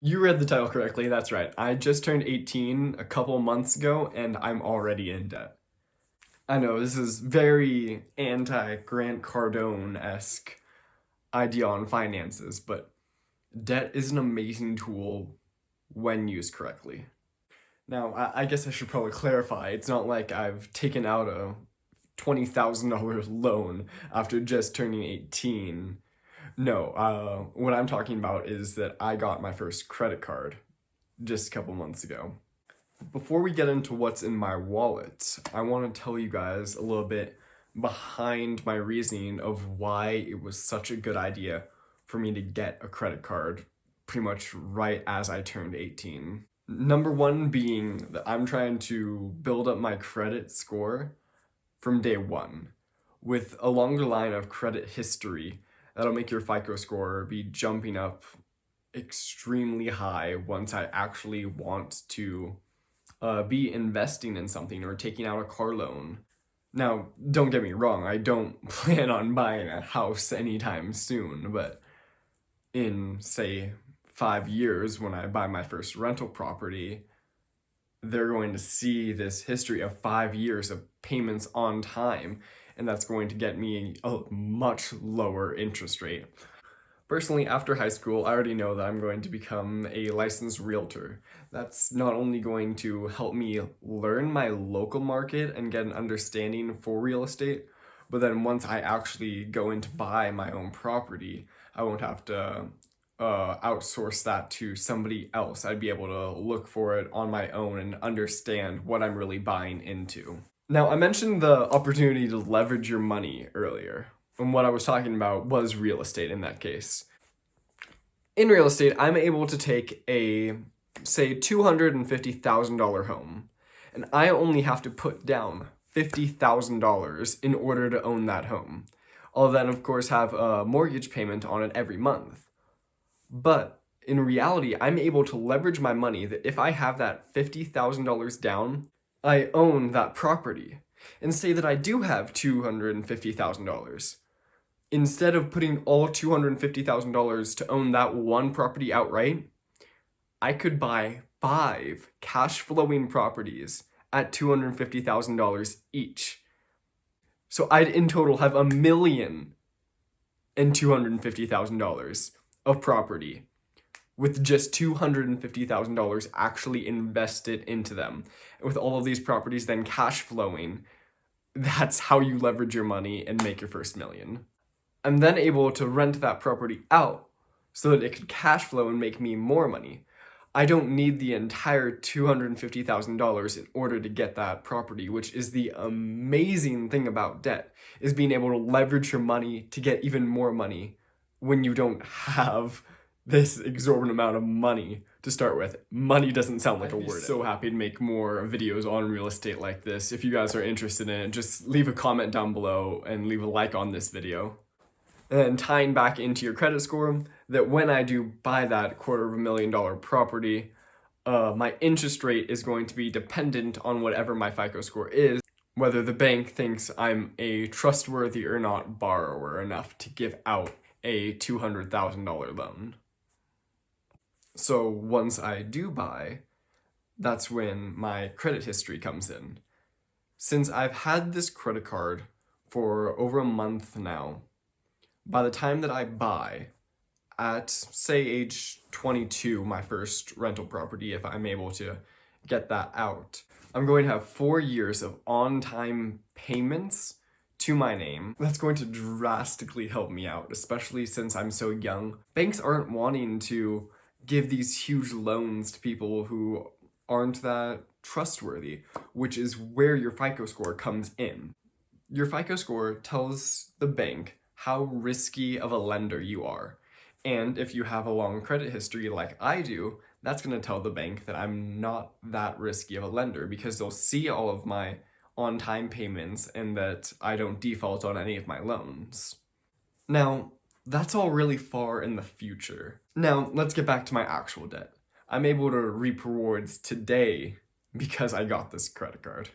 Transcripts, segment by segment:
You read the title correctly, that's right. I just turned 18 a couple months ago and I'm already in debt. I know, this is very anti-Grant Cardone-esque idea on finances, but debt is an amazing tool when used correctly. Now, I guess I should probably clarify, it's not like I've taken out a $20,000 loan after just turning 18. No, what I'm talking about is that I got my first credit card just a couple months ago. Before we get into what's in my wallet, I want to tell you guys a little bit behind my reasoning of why it was such a good idea for me to get a credit card pretty much right as I turned 18. Number one being that I'm trying to build up my credit score from day one with a longer line of credit history that'll make your FICO score be jumping up extremely high once I actually want to be investing in something or taking out a car loan. Now, don't get me wrong, I don't plan on buying a house anytime soon, but in, say, 5 years when I buy my first rental property, they're going to see this history of 5 years of payments on time, and that's going to get me a much lower interest rate. Personally, after high school, I already know that I'm going to become a licensed realtor. That's not only going to help me learn my local market and get an understanding for real estate, but then once I actually go in to buy my own property, I won't have to outsource that to somebody else. I'd be able to look for it on my own and understand what I'm really buying into. Now, I mentioned the opportunity to leverage your money earlier, and what I was talking about was real estate in that case. In real estate, I'm able to take a, say, $250,000 home, and I only have to put down $50,000 in order to own that home. I'll then, of course, have a mortgage payment on it every month. But in reality, I'm able to leverage my money that if I have that $50,000 down, I own that property. And say that I do have $250,000. Instead of putting all $250,000 to own that one property outright, I could buy 5 cash flowing properties at $250,000 each. So I'd in total have $1,250,000 of property with just $250,000 actually invested into them. With all of these properties then cash flowing, that's how you leverage your money and make your first million. I'm then able to rent that property out so that it could cash flow and make me more money. I don't need the entire $250,000 in order to get that property, which is the amazing thing about debt, is being able to leverage your money to get even more money when you don't have this exorbitant amount of money to start with. Money doesn't sound like a word. I'm so happy to make more videos on real estate like this. If you guys are interested in it, just leave a comment down below and leave a like on this video. And then tying back into your credit score, that when I do buy that $250,000 property, my interest rate is going to be dependent on whatever my FICO score is, whether the bank thinks I'm a trustworthy or not borrower enough to give out a $200,000 loan. So once I do buy, that's when my credit history comes in. Since I've had this credit card for over a month now, by the time that I buy, at say age 22, my first rental property, if I'm able to get that out, I'm going to have 4 years of on-time payments to my name. That's going to drastically help me out, especially since I'm so young. Banks aren't wanting to give these huge loans to people who aren't that trustworthy, which is where your FICO score comes in. Your FICO score tells the bank how risky of a lender you are. And if you have a long credit history like I do, that's going to tell the bank that I'm not that risky of a lender because they'll see all of my on-time payments and that I don't default on any of my loans. Now, that's all really far in the future. Now, let's get back to my actual debt. I'm able to reap rewards today because I got this credit card.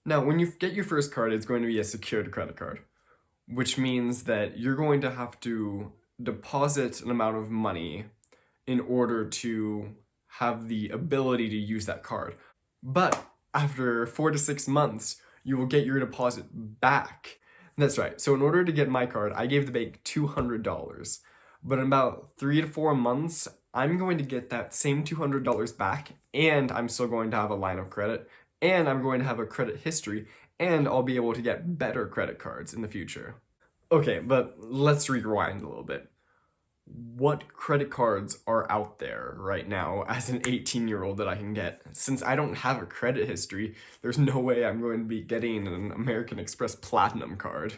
Now, when you get your first card, it's going to be a secured credit card, which means that you're going to have to deposit an amount of money in order to have the ability to use that card. But after 4 to 6 months, you will get your deposit back. That's right. So in order to get my card, I gave the bank $200. But in about 3 to 4 months, I'm going to get that same $200 back, and I'm still going to have a line of credit, and I'm going to have a credit history, and I'll be able to get better credit cards in the future. Okay, but let's rewind a little bit. What credit cards are out there right now as an 18-year-old that I can get? Since I don't have a credit history, there's no way I'm going to be getting an American Express Platinum card.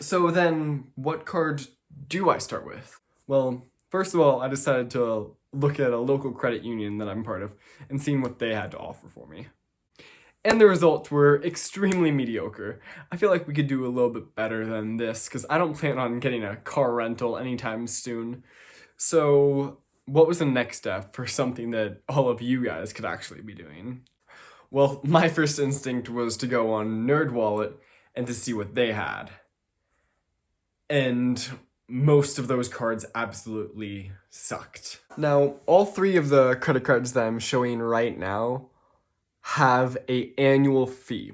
So then, what card do I start with? Well, first of all, I decided to look at a local credit union that I'm part of and seeing what they had to offer for me. And the results were extremely mediocre. I feel like we could do a little bit better than this because I don't plan on getting a car rental anytime soon. So what was the next step for something that all of you guys could actually be doing? Well, my first instinct was to go on NerdWallet and to see what they had. And most of those cards absolutely sucked. Now, all 3 of the credit cards that I'm showing right now have an annual fee,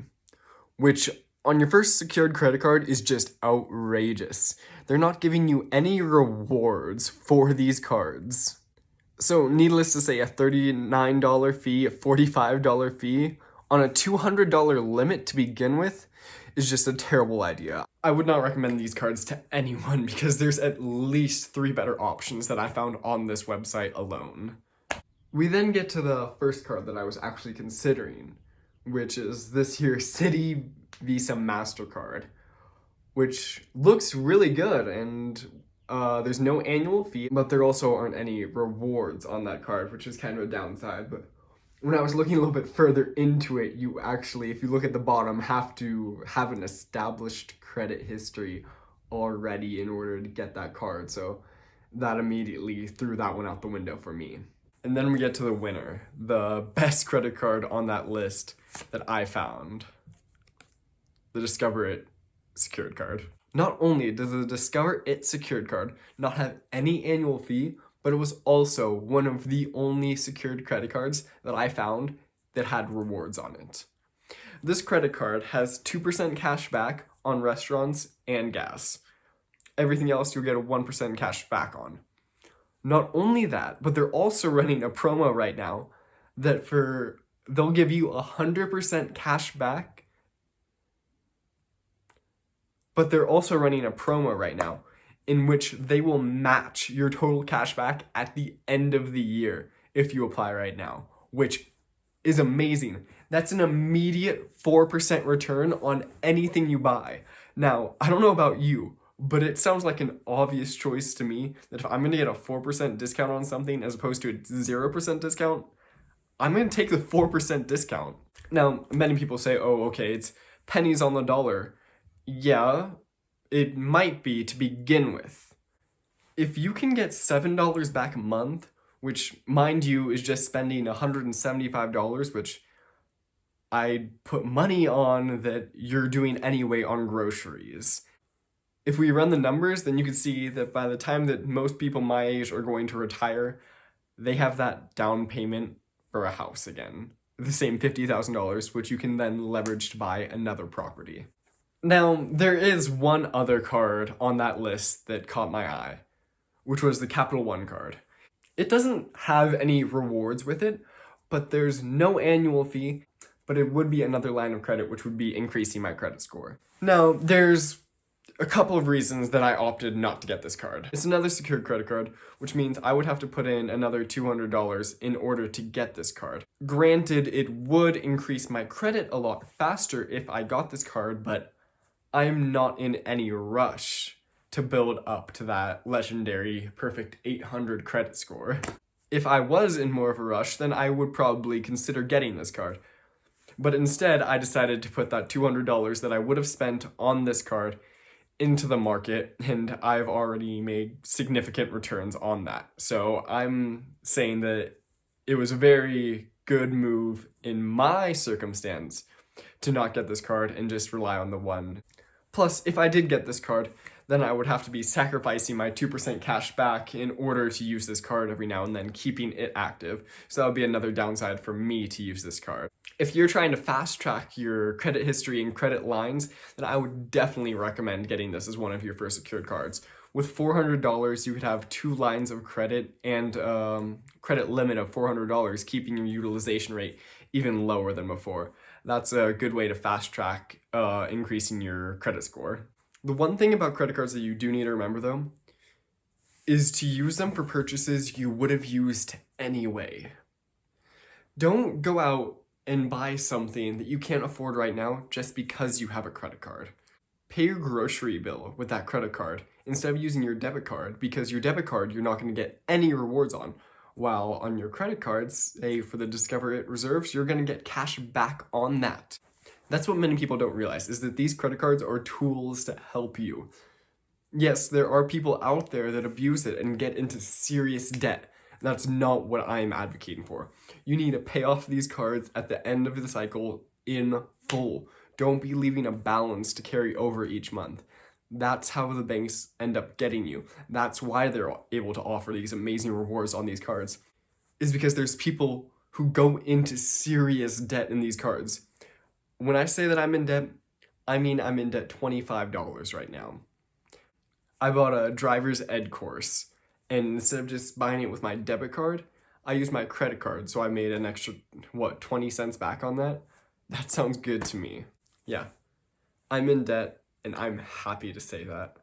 which on your first secured credit card is just outrageous. They're not giving you any rewards for these cards. So needless to say, a $39 fee, a $45 fee on a $200 limit to begin with is just a terrible idea. I would not recommend these cards to anyone because there's at least 3 better options that I found on this website alone. We then get to the first card that I was actually considering, which is this here Citi Visa MasterCard, which looks really good, and there's no annual fee, but there also aren't any rewards on that card, which is kind of a downside. But when I was looking a little bit further into it, you actually, if you look at the bottom, have to have an established credit history already in order to get that card, so that immediately threw that one out the window for me. And then we get to the winner, the best credit card on that list that I found, the Discover It secured card. Not only does the Discover It secured card not have any annual fee, but it was also one of the only secured credit cards that I found that had rewards on it. This credit card has 2% cash back on restaurants and gas. Everything else you'll get a 1% cash back on. Not only that, but they're also running a promo right now that they'll give you 100% cash back. But they're also running a promo right now in which they will match your total cash back at the end of the year if you apply right now, which is amazing. That's an immediate 4% return on anything you buy. Now, I don't know about you, but it sounds like an obvious choice to me that if I'm going to get a 4% discount on something as opposed to a 0% discount, I'm going to take the 4% discount. Now, many people say, oh, okay, it's pennies on the dollar. Yeah, it might be to begin with. If you can get $7 back a month, which, mind you, is just spending $175, which I'd put money on that you're doing anyway on groceries. If we run the numbers, then you can see that by the time that most people my age are going to retire, they have that down payment for a house again. The same $50,000, which you can then leverage to buy another property. Now, there is one other card on that list that caught my eye, which was the Capital One card. It doesn't have any rewards with it, but there's no annual fee, but it would be another line of credit, which would be increasing my credit score. Now, there's a couple of reasons that I opted not to get this card. It's another secured credit card, which means I would have to put in another $200 in order to get this card. Granted, it would increase my credit a lot faster if I got this card, but I'm not in any rush to build up to that legendary perfect 800 credit score. If I was in more of a rush, then I would probably consider getting this card. But instead, I decided to put that $200 that I would have spent on this card into the market, and I've already made significant returns on that. So I'm saying that it was a very good move in my circumstance to not get this card and just rely on the one. Plus, if I did get this card, then I would have to be sacrificing my 2% cash back in order to use this card every now and then, keeping it active. So that would be another downside for me to use this card. If you're trying to fast track your credit history and credit lines, then I would definitely recommend getting this as one of your first secured cards. With $400, you could have 2 lines of credit and credit limit of $400, keeping your utilization rate even lower than before. That's a good way to fast track increasing your credit score. The one thing about credit cards that you do need to remember, though, is to use them for purchases you would have used anyway. Don't go out and buy something that you can't afford right now just because you have a credit card. Pay your grocery bill with that credit card instead of using your debit card, because your debit card you're not going to get any rewards on. While on your credit cards, say for the Discover It reserves, you're going to get cash back on that. That's what many people don't realize, is that these credit cards are tools to help you. Yes, there are people out there that abuse it and get into serious debt. That's not what I'm advocating for. You need to pay off these cards at the end of the cycle in full. Don't be leaving a balance to carry over each month. That's how the banks end up getting you. That's why they're able to offer these amazing rewards on these cards, is because there's people who go into serious debt in these cards. When I say that I'm in debt, I mean I'm in debt $25 right now. I bought a driver's ed course, and instead of just buying it with my debit card, I used my credit card, so I made an extra, 20 cents back on that? That sounds good to me. Yeah, I'm in debt, and I'm happy to say that.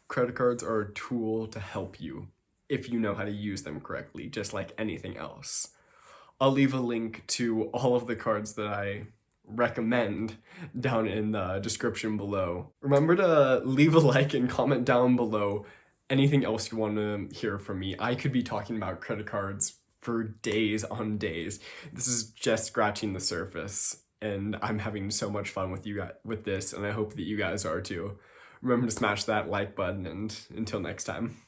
Credit cards are a tool to help you if you know how to use them correctly, just like anything else. I'll leave a link to all of the cards that I recommend down in the description below. Remember to leave a like and comment down below anything else you want to hear from me. I could be talking about credit cards for days on days. This is just scratching the surface, and I'm having so much fun with you guys with this, and I hope that you guys are too. Remember to smash that like button, and until next time.